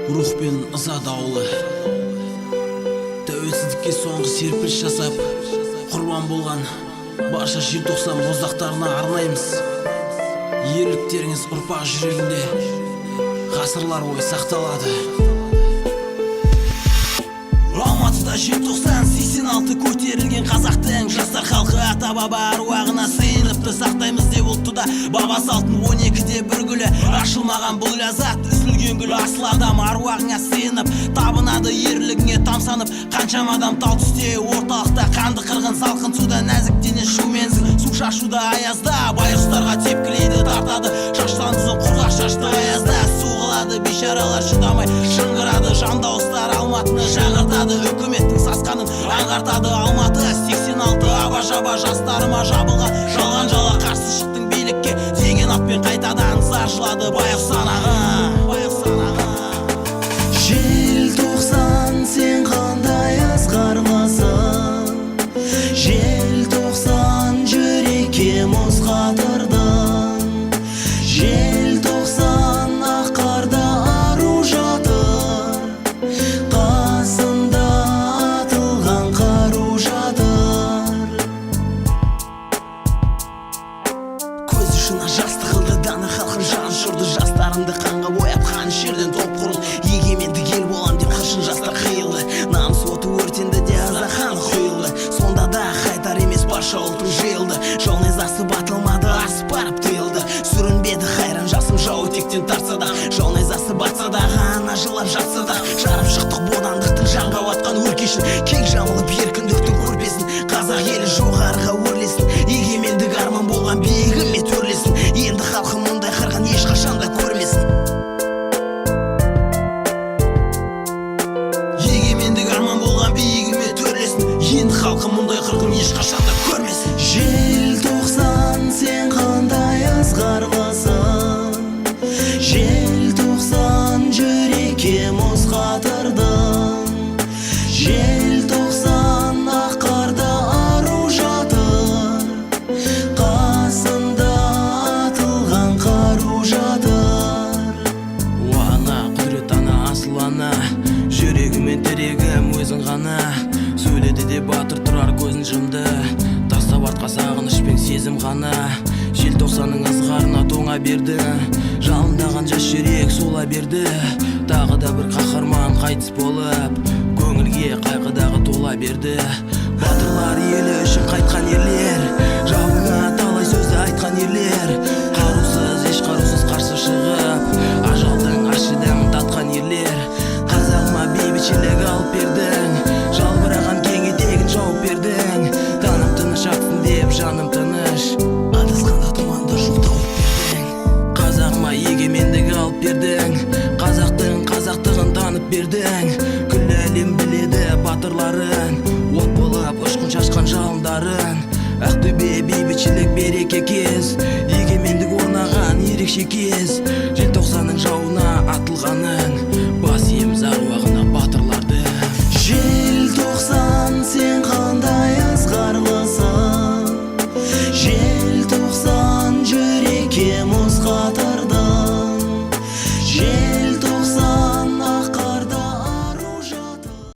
Ruhpен ыза дауылы тәуелсіздікке соңғы серпіліс жасап құрбан болған барша желтоқсан боздақтарына арнаймыз. Ерліктеріңіз ұрпақ жүрегінде ғасырлар бойы сақталады. Алматыда желтоқсан 86 көтерілген қазақтың жастар халқы ата-баба аруағына сыйыныпты. Сақтаймыз деп ұлтты баба салтын 12-де бір гүлі ашылмаған бұл ләззат үзілген гүл. Асыл адам аруағыңа сыйынып табынады, ерлігіңе тамсанып қаншама адам тал түсте. Орталықта қанды қырғын салқын суда нәзік дене шуменсің. Су шашуда аязда байғұстарға тепкілейді тартады. Шаштан ұзын құрғақ шашты аязда су қылады, бейшаралар шыдамай шыңғырады. Жан дауыстар Алматыны жаңғыртады, үкіметтің сасқанын аңғартады. Алматы 86 аба-жаба жастарыма жабылған жалған жала қарсы шықтың билікке деген атпен қайтадан зар жылады байық санағы. Желтоқсан сен қандай асқарласың, желтоқсан жүрекке мұз қатырдың. Желтоқсан ақ қарда ару жатыр, қасында атылған қару жатыр. Көз ұшына жас тығылды, дана халқын жан жұрды. Жастарымды қанға бояп қан жерден топ құрыл. Егеменді ел болам деп қыршын жастар қиылды. Намыс оты өртенді де азахан құйылды. Сонда да қайтар емес барша ұлтың жиылды. Жол незасы батылмады, асып барып тыйылды. Сүрінбеді қайран жасым жау тектен тартса да. Жол незасы батса да ғана жылап жатса да. Жарып шықтық бодандықтың жанға батқан өркешін. Кең жамылып еркіндіктің көрпесін. Қазақ елі жоғарыға өрлесін. Егемендік арман болған биігіме төрлесін. Енді халқым мұндай қырғын ешқашанда көрмесін. Егемендік арман болған биігіме төрлесін. Енді халқым мұндай қырғын ешқашанда көрмесін. Желтоқсан сен қандай асқарласың, желтоқсан жүрекке мұз қатырдың. Желтоқсан ақ қарда ару жатыр, қасында атылған қару жатыр. Ана құдірет ана, асыл ана, жүрегімен тірегім өзің ғана. Сөйледі де батыр тұрар көзін жұмды, тастап артқа сағыныш пен сезім ғана. Желтоқсанның ызғарына тоңа берді, жалындаған жас жүрек сола берді. Тағы да бір қаһарман қайтыс болып, көңілге қайғыдағы тола берді. Батырлар елі үшін қайтқан ерлер, жауына талай сөзді айтқан ерлер. Қарусыз, еш қарусыз қарсы шығып, ажалдың ащы дәмін татқан ерлер. Қазағыма бейбітшілік алып бердің, жалбыраған кең етегін жауып бердің. Таным тыныш атсын деп жаным тыныш, адасқанда тұманды жол тауып бердің. Қазағыма егемендік алып бердің, қазақтығын танып бердің. Күллі әлем біледі батырларын, от болып ұшқын шашқан жалындарын. Ақтөбе бейбітшілік береке кез, егемендік орнаған ерекше кез.